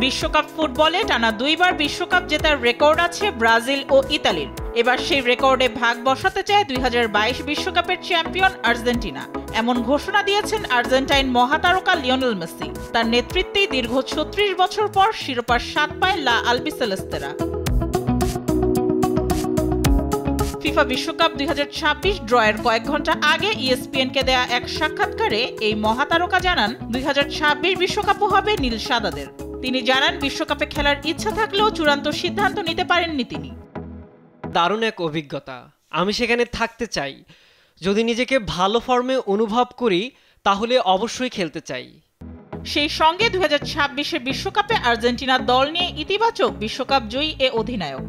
বিশ্বকাপ ফুটবলে টানা 2 বার বিশ্বকাপ জেতার রেকর্ড আছে ব্রাজিল ও ইতালির। এবার সেই রেকর্ডে ভাগ বসাতে চায় 2022 বিশ্বকাপের চ্যাম্পিয়ন আর্জেন্টিনা। এমন ঘোষণা দিয়েছেন আর্জেন্টাইন মহাতারকা লিওনেল মেসি। তার নেতৃত্বেই দীর্ঘ 36 বছর পর শিরোপার স্বাদ পায় লা আলবিসেলেস্তেরা। ফিফা বিশ্বকাপ 2026 ড্রয়ের কয়েক ঘন্টা আগে ইএসপিএনকে দেয়া এক সাক্ষাৎকারে এই মহাতারকা জানান 2026 বিশ্বকাপও হবে নীল সাদাদের। তিনি জানান বিশ্বকাপে খেলার ইচ্ছা থাকলেও চূড়ান্ত সিদ্ধান্ত নিতে পারেননি তিনি। দারুণ এক অভিজ্ঞতা, আমি সেখানে থাকতে চাই। যদি নিজেকে ভালো ফর্মে অনুভব করি তাহলে অবশ্যই খেলতে চাই। সেই সঙ্গে 2026 বিশ্বকাপে আর্জেন্টিনা দল নিয়ে ইতিবাচক বিশ্বকাপ জয়ী এ অধিনায়ক।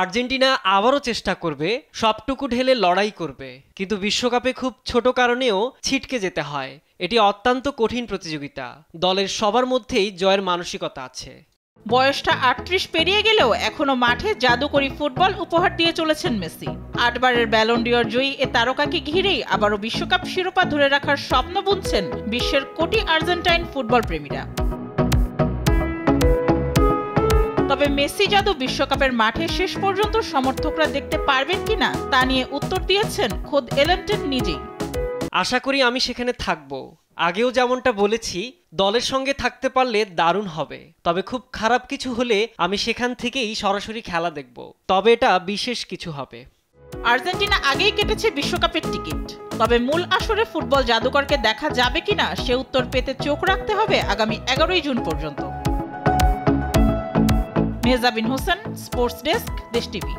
আর্জেন্টিনা আবারও চেষ্টা করবে, সবটুকু ঢেলে লড়াই করবে, কিন্তু বিশ্বকাপে খুব ছোট কারণেও ছিটকে যেতে হয়। এটি অত্যন্ত কঠিন প্রতিযোগিতা। দলের সবার মধ্যেই জয়ের মানসিকতা আছে। বয়সটা 38 পেরিয়ে গেলেও এখনো মাঠে জাদুকরী ফুটবল উপহার দিয়ে চলেছেন মেসি। 8 বারের ব্যালন ডি'অর জয়ী এ তারকাকে ঘিরেই আবারও বিশ্বকাপ শিরোপা ধরে রাখার স্বপ্ন বুনছেন বিশ্বের কোটি আর্জেন্টাইন ফুটবল প্রেমীরা। তবে মেসি জাদু বিশ্বকাপের মাঠে শেষ পর্যন্ত সমর্থকরা দেখতে পারবেন কিনা তা নিয়ে উত্তর দিয়েছেন খোদ এলেনটেন নিজেই। আশা করি আমি সেখানে থাকব। আগেও যেমনটা বলেছি, দলের সঙ্গে থাকতে পারলে দারুণ হবে। তবে খুব খারাপ কিছু হলে আমি সেখান থেকেই সরাসরি খেলা দেখব। তবে এটা বিশেষ কিছু হবে। আর্জেন্টিনা আগেই কেটেছে বিশ্বকাপের টিকিট। তবে মূল আসরে ফুটবল জাদুকরকে দেখা যাবে কিনা সে উত্তর পেতে চোখ রাখতে হবে আগামী 11 জুন পর্যন্ত। মেহজাবিন হোসেন, স্পোর্টস ডেস্ক, দেশ টিভি।